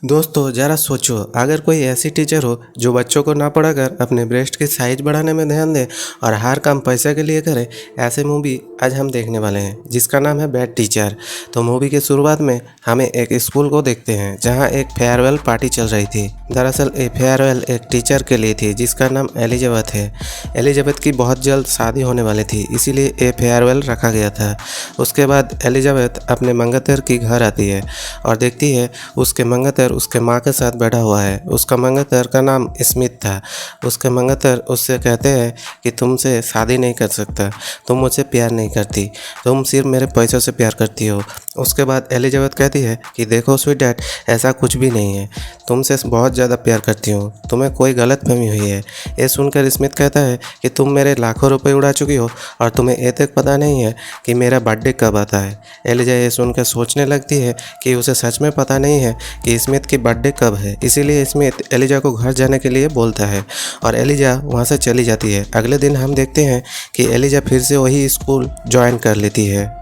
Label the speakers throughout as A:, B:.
A: दोस्तों ज़रा सोचो, अगर कोई ऐसी टीचर हो जो बच्चों को ना पढ़ाकर अपने ब्रेस्ट की साइज बढ़ाने में ध्यान दे और हर काम पैसे के लिए करे। ऐसे मूवी आज हम देखने वाले हैं जिसका नाम है बैड टीचर। तो मूवी की शुरुआत में हमें एक स्कूल को देखते हैं जहां एक फेयरवेल पार्टी चल रही थी। दरअसल ये फेयरवेल एक टीचर के लिए थी जिसका नाम एलिजाबेथ है। एलिजाबेथ की बहुत जल्द शादी होने वाली थी, इसीलिए ये फेयरवेल रखा गया था। उसके बाद एलिजाबेथ अपने मंगेतर की घर आती है और देखती है उसके मंगेतर उसके माँ के साथ बैठा हुआ है। उसका मंगेतर का नाम स्मिथ था। उसके मंगेतर उससे कहते हैं कि तुमसे शादी नहीं कर सकता, तुम मुझसे प्यार नहीं करती, तुम सिर्फ मेरे पैसों से प्यार करती हो। उसके बाद एलिजाबेथ कहती है कि देखो स्वीट डैड, ऐसा कुछ भी नहीं है, तुमसे बहुत ज़्यादा प्यार करती हूँ, तुम्हें कोई गलतफहमी हुई है। ये सुनकर स्मिथ कहता है कि तुम मेरे लाखों रुपए उड़ा चुकी हो और तुम्हें ये तक पता नहीं है कि मेरा बर्थडे कब आता है। एलिजा ये सुनकर सोचने लगती है कि उसे सच में पता नहीं है कि स्मिथ की बर्थडे कब है। इसीलिए स्मिथ एलिजा को घर जाने के लिए बोलता है और एलिजा वहाँ से चली जाती है। अगले दिन हम देखते हैं कि एलिजा फिर से वही स्कूल ज्वाइन कर लेती है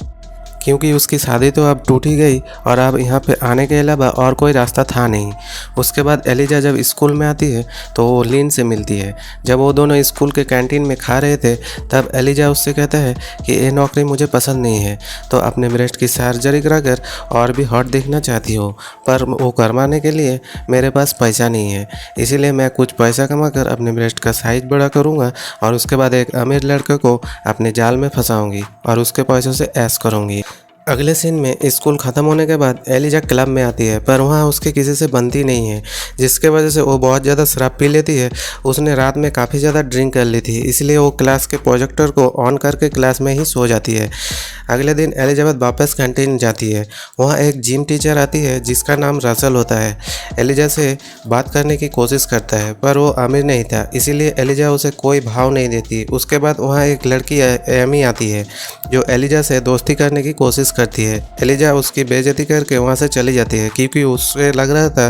A: क्योंकि उसकी शादी तो अब टूट ही गई और अब यहाँ पे आने के अलावा और कोई रास्ता था नहीं। उसके बाद एलिजा जब स्कूल में आती है तो वो लिन से मिलती है। जब वो दोनों स्कूल के कैंटीन में खा रहे थे तब एलिजा उससे कहता है कि ये नौकरी मुझे पसंद नहीं है, तो अपने ब्रेस्ट की सर्जरी कराकर और भी हॉट दिखना चाहती हो, पर वो करवाने के लिए मेरे पास पैसा नहीं है। इसीलिए मैं कुछ पैसा कमा कर अपने ब्रेस्ट का साइज बड़ा करूँगा और उसके बाद एक अमीर लड़के को अपने जाल में फंसाऊँगी और उसके पैसों से ऐश करूँगी। अगले सीन में स्कूल ख़त्म होने के बाद एलिजा क्लब में आती है, पर वहाँ उसकी किसी से बनती नहीं है, जिसके वजह से वो बहुत ज़्यादा शराब पी लेती है। उसने रात में काफ़ी ज़्यादा ड्रिंक कर ली थी, इसलिए वो क्लास के प्रोजेक्टर को ऑन करके क्लास में ही सो जाती है। अगले दिन एलिजाबेथ वापस कैंटीन जाती है। वहाँ एक जिम टीचर आती है जिसका नाम रसल होता है। एलिजा से बात करने की कोशिश करता है, पर वो अमीर नहीं था, इसीलिए एलिजा उसे कोई भाव नहीं देती। उसके बाद वहाँ एक लड़की एमी आती है जो एलिजा से दोस्ती करने की कोशिश करती है। एलिजा उसकी बेइज्जती करके वहाँ से चली जाती है क्योंकि उसे लग रहा था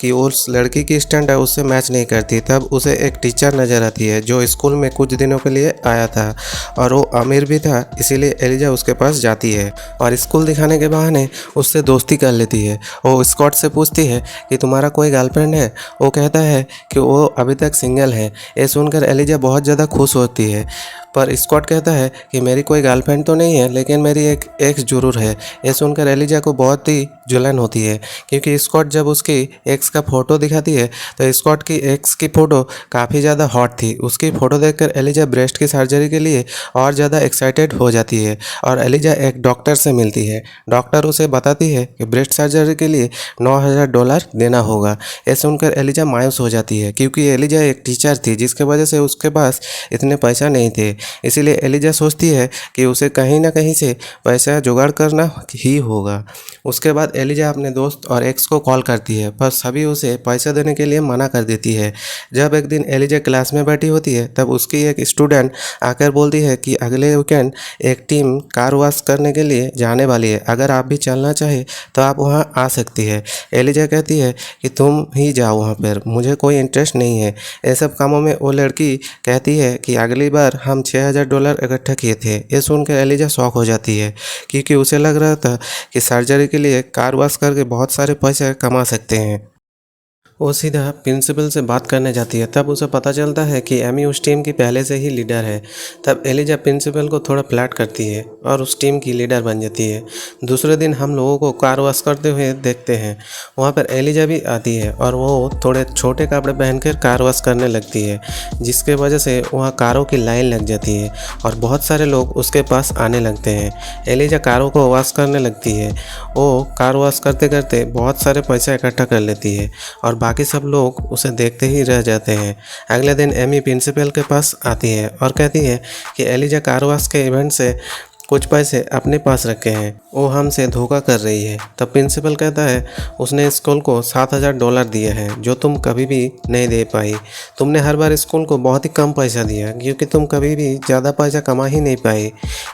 A: कि उस लड़की की स्टैंडर्ड उससे मैच नहीं करती। तब उसे एक टीचर नज़र आती है जो स्कूल में कुछ दिनों के लिए आया था और वो अमीर भी था, इसीलिए एलिजा उसके पास जाती है और स्कूल दिखाने के बहाने उससे दोस्ती कर लेती है। वो स्कॉट से पूछती है कि तुम्हारा कोई गर्लफ्रेंड है। वो कहता है कि वो अभी तक सिंगल है। ये सुनकर एलिजा बहुत ज़्यादा खुश होती है, पर स्कॉट कहता है कि मेरी कोई गर्लफ्रेंड तो नहीं है, लेकिन मेरी एक एक्स जरूर है। ये सुनकर एलिजा को बहुत ही जलन होती है क्योंकि स्कॉट जब उसकी एक्स का फ़ोटो दिखाती है तो स्कॉट की एक्स की फ़ोटो काफ़ी ज़्यादा हॉट थी। उसकी फ़ोटो देखकर एलिजा ब्रेस्ट की सर्जरी के लिए और ज़्यादा एक्साइटेड हो जाती है और एलिजा एक डॉक्टर से मिलती है। डॉक्टर उसे बताती है कि ब्रेस्ट सर्जरी के लिए $9,000 देना होगा। ये सुनकर एलिजा मायूस हो जाती है क्योंकि एलिजा एक टीचर थी जिसके वजह से उसके पास इतने पैसा नहीं थे। इसीलिए एलिजा सोचती है कि उसे कहीं ना कहीं से पैसा जुगाड़ करना ही होगा। उसके बाद एलिजा अपने दोस्त और एक्स को कॉल करती है, पर सभी उसे पैसा देने के लिए मना कर देती है। जब एक दिन एलिजा क्लास में बैठी होती है तब उसकी एक स्टूडेंट आकर बोलती है कि अगले वीकेंड एक टीम कार वॉश करने के लिए जाने वाली है, अगर आप भी चलना चाहे तो आप वहाँ आ सकती है। एलिजा कहती है कि तुम ही जाओ वहाँ पर, मुझे कोई इंटरेस्ट नहीं है ये सब कामों में। वो लड़की कहती है कि अगली बार हम $6,000 इकट्ठा किए थे। ये सुनकर एलिजा शॉक हो जाती है क्योंकि उसे लग रहा था कि सर्जरी के लिए कार वॉश करके बहुत सारे पैसे कमा सकते हैं। वो सीधा प्रिंसिपल से बात करने जाती है। तब उसे पता चलता है कि एमी उस टीम की पहले से ही लीडर है। तब एलिजा प्रिंसिपल को थोड़ा फ्लैट करती है और उस टीम की लीडर बन जाती है। दूसरे दिन हम लोगों को कार वॉश करते हुए देखते हैं। वहाँ पर एलिजा भी आती है और वो थोड़े छोटे कपड़े पहनकर कार वॉश करने लगती है, जिसके वजह से वहाँ कारों की लाइन लग जाती है और बहुत सारे लोग उसके पास आने लगते हैं। एलिजा कारों को वॉश करने लगती है। वो कार वॉश करते करते बहुत सारे पैसा इकट्ठा कर लेती है और बाकी सब लोग उसे देखते ही रह जाते हैं। अगले दिन एमी प्रिंसिपल के पास आती है और कहती है कि एलिजा कार वॉश के इवेंट से कुछ पैसे अपने पास रखे हैं, वो हमसे धोखा कर रही है। तब प्रिंसिपल कहता है उसने स्कूल को $7,000 दिए हैं जो तुम कभी भी नहीं दे पाई। तुमने हर बार स्कूल को बहुत ही कम पैसा दिया क्योंकि तुम कभी भी ज़्यादा पैसा कमा ही नहीं पाई।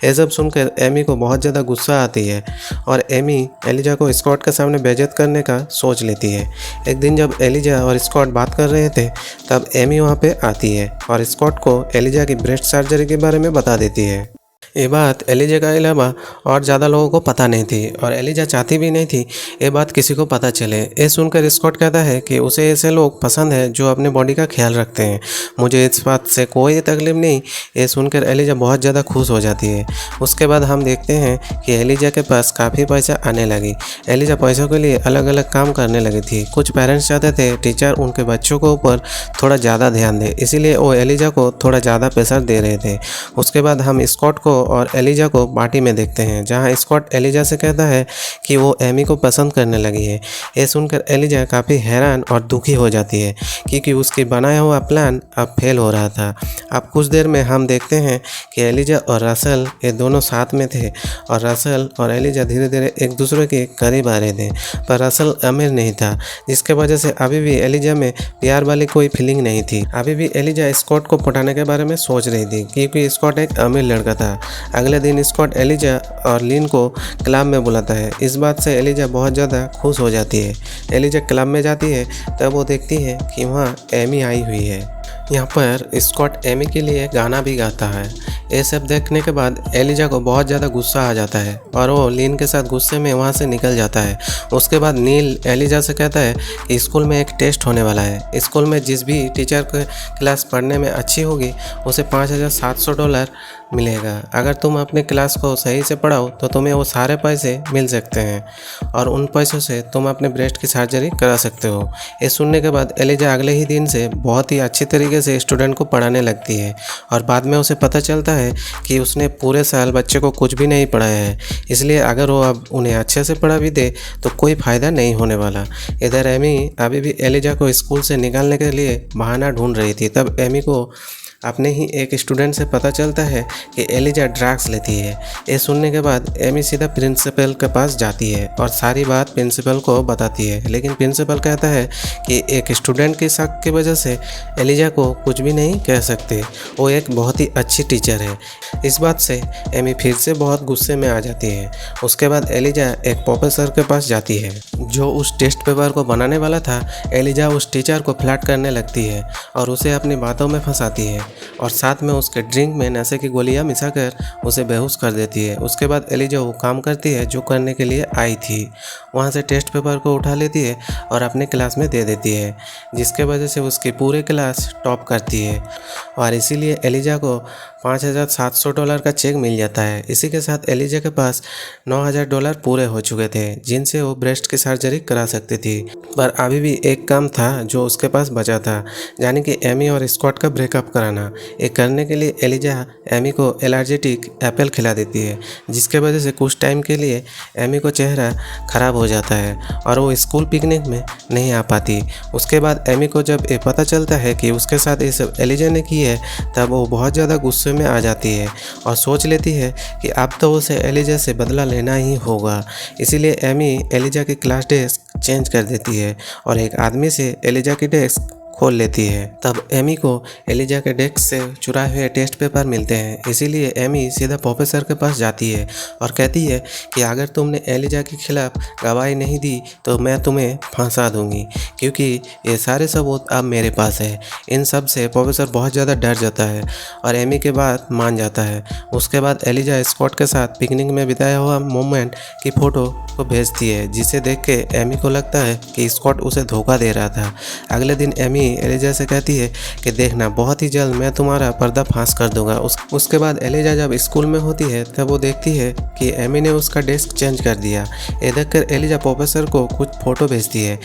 A: ये सब सुनकर एमी को बहुत ज़्यादा गुस्सा आती है और एमी एलिजा को स्कॉट के सामने बेइज्जत करने का सोच लेती है। एक दिन जब एलिजा और स्कॉट बात कर रहे थे तब एमी वहाँ पर आती है और स्कॉट को एलिजा की ब्रेस्ट सर्जरी के बारे में बता देती है। ये बात एलिजा के अलावा और ज़्यादा लोगों को पता नहीं थी और एलिजा चाहती भी नहीं थी ये बात किसी को पता चले। ये सुनकर स्कॉट कहता है कि उसे ऐसे लोग पसंद है जो अपने बॉडी का ख्याल रखते हैं, मुझे इस बात से कोई तकलीफ नहीं। ये सुनकर एलिजा बहुत ज़्यादा खुश हो जाती है। उसके बाद हम देखते हैं कि एलिजा के पास काफ़ी पैसा आने लगी। एलिजा पैसों के लिए अलग अलग काम करने लगी थी। कुछ पेरेंट्स चाहते थे टीचर उनके बच्चों के ऊपर थोड़ा ज़्यादा ध्यान दे, इसीलिए वो एलिजा को थोड़ा ज़्यादा प्रेशर दे रहे थे। उसके बाद हम स्कॉट को और एलिजा को पार्टी में देखते हैं, जहां स्कॉट एलिजा से कहता है कि वो एमी को पसंद करने लगी है। ये सुनकर एलिजा काफ़ी हैरान और दुखी हो जाती है क्योंकि उसकी बनाया हुआ प्लान अब फेल हो रहा था। अब कुछ देर में हम देखते हैं कि एलिजा और रसल ये दोनों साथ में थे और रसल और एलिजा धीरे धीरे एक दूसरे के करीब आ रहे थे, पर रसल अमीर नहीं था, जिसके वजह से अभी भी एलिजा में प्यार वाली कोई फीलिंग नहीं थी। अभी भी एलिजा स्कॉट को पटाने के बारे में सोच रही थी क्योंकि स्कॉट एक अमीर लड़का था। अगले दिन स्कॉट एलिजा और लिन को क्लब में बुलाता है। इस बात से एलिजा बहुत ज़्यादा खुश हो जाती है। एलिजा क्लब में जाती है तब वो देखती है कि वहाँ एमी आई हुई है। यहाँ पर स्कॉट एमी के लिए गाना भी गाता है। ये सब देखने के बाद एलिजा को बहुत ज़्यादा गुस्सा आ जाता है और वो लिन के साथ गुस्से में वहाँ से निकल जाता है। उसके बाद नील एलिजा से कहता है कि स्कूल में एक टेस्ट होने वाला है। स्कूल में जिस भी टीचर की क्लास पढ़ने में अच्छी होगी उसे $5,700 मिलेगा। अगर तुम अपने क्लास को सही से पढ़ाओ तो तुम्हें वो सारे पैसे मिल सकते हैं और उन पैसों से तुम अपने ब्रेस्ट की सर्जरी करा सकते हो। ये सुनने के बाद एलिजा अगले ही दिन से बहुत ही अच्छी तरीके से स्टूडेंट को पढ़ाने लगती है और बाद में उसे पता चलता है कि उसने पूरे साल बच्चे को कुछ भी नहीं पढ़ाया है, इसलिए अगर वो अब उन्हें अच्छे से पढ़ा भी दे तो कोई फ़ायदा नहीं होने वाला। इधर एमी अभी भी एलिजा को स्कूल से निकालने के लिए बहाना ढूंढ रही थी। तब एमी को अपने ही एक स्टूडेंट से पता चलता है कि एलिजा ड्रग्स लेती है। ये सुनने के बाद एमी सीधा प्रिंसिपल के पास जाती है और सारी बात प्रिंसिपल को बताती है, लेकिन प्रिंसिपल कहता है कि एक स्टूडेंट के शक की वजह से एलिजा को कुछ भी नहीं कह सकते, वो एक बहुत ही अच्छी टीचर है। इस बात से एमी फिर से बहुत गुस्से में आ जाती है। उसके बाद एलिजा एक प्रोफेसर के पास जाती है जो उस टेस्ट पेपर को बनाने वाला था। एलिजा उस टीचर को फ्लर्ट करने लगती है और उसे अपनी बातों में फंसाती है और साथ में उसके ड्रिंक में नशे की गोलियां मिलाकर उसे बेहोश कर देती है। उसके बाद एलिजा वो काम करती है जो करने के लिए आई थी। वहाँ से टेस्ट पेपर को उठा लेती है और अपने क्लास में दे देती है, जिसके वजह से उसकी पूरे क्लास टॉप करती है और इसीलिए एलिजा को $5,700 का चेक मिल जाता है। इसी के साथ एलिजा के पास $9,000 पूरे हो चुके थे जिनसे वो ब्रेस्ट की सर्जरी करा सकती थी। पर अभी भी एक काम था जो उसके पास बचा था, यानी कि एमी और स्कॉट का ब्रेकअप कराना। ये करने के लिए एलिजा एमी को एलर्जेटिक एप्पल खिला देती है, जिसके वजह से कुछ टाइम के लिए एमी को चेहरा ख़राब हो जाता है और वो स्कूल पिकनिक में नहीं आ पाती। उसके बाद एमी को जब ये पता चलता है कि उसके साथ ये सब एलिजा ने की है, तब वो बहुत ज़्यादा गुस्से में आ जाती है और सोच लेती है कि अब तो उसे एलिजा से बदला लेना ही होगा। इसीलिए एमी एलिजा की क्लास डेस्क चेंज कर देती है और एक आदमी से एलिजा की डेस्क खोल लेती है। तब एमी को एलिजा के डेस्क से चुराए हुए टेस्ट पेपर मिलते हैं, इसीलिए एमी सीधा प्रोफेसर के पास जाती है और कहती है कि अगर तुमने एलिजा के खिलाफ गवाही नहीं दी तो मैं तुम्हें फंसा दूंगी, क्योंकि ये सारे सबूत अब मेरे पास है। इन सब से प्रोफेसर बहुत ज़्यादा डर जाता है और एमी के बात मान जाता है। उसके बाद एलिजा स्कॉट के साथ पिकनिक में बिताया हुआ मोमेंट की फ़ोटो को भेजती है, जिसे देख के एमी को लगता है कि स्कॉट उसे धोखा दे रहा था। अगले दिन एमी एलिजा से कहती है कि देखना, बहुत ही जल्द मैं तुम्हारा पर्दाफाश कर दूंगा। उसके बाद एलिजा जब स्कूल में होती है तब वो देखती है कि एमी ने उसका डेस्क चेंज कर दिया। ये देखकर एलिजा प्रोफेसर को कुछ फ़ोटो भेजती है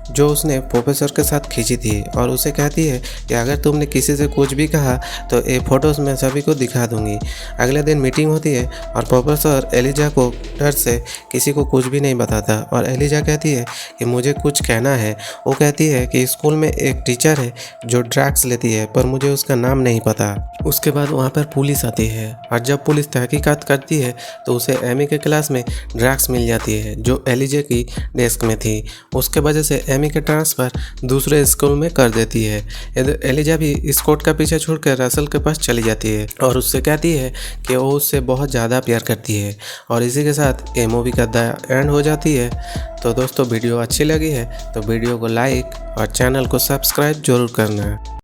A: जो उसने प्रोफेसर के साथ खींची थी और उसे कहती है कि अगर तुमने किसी से कुछ भी कहा तो ये फ़ोटोज़ मैं सभी को दिखा दूंगी। अगले दिन मीटिंग होती है और प्रोफेसर एलिजा को डर से किसी को कुछ भी नहीं बताता और एलिजा कहती है कि मुझे कुछ कहना है। वो कहती है कि स्कूल में एक टीचर है जो ड्रग्स लेती है, पर मुझे उसका नाम नहीं पता। उसके बाद वहाँ पर पुलिस आती है और जब पुलिस तहकीकात करती है तो उसे एमी के क्लास में ड्रग्स मिल जाती है जो एलिजा की डेस्क में थी। उसके वजह से एमी के ट्रांसफ़र दूसरे स्कूल में कर देती है। एलिजा भी स्कॉट का पीछे छोड़कर रसल के पास चली जाती है और उससे कहती है कि वो उससे बहुत ज़्यादा प्यार करती है। और इसी के साथ ये मूवी का द एंड हो जाती है। तो दोस्तों, वीडियो अच्छी लगी है तो वीडियो को लाइक और चैनल को सब्सक्राइब जरूर करना है।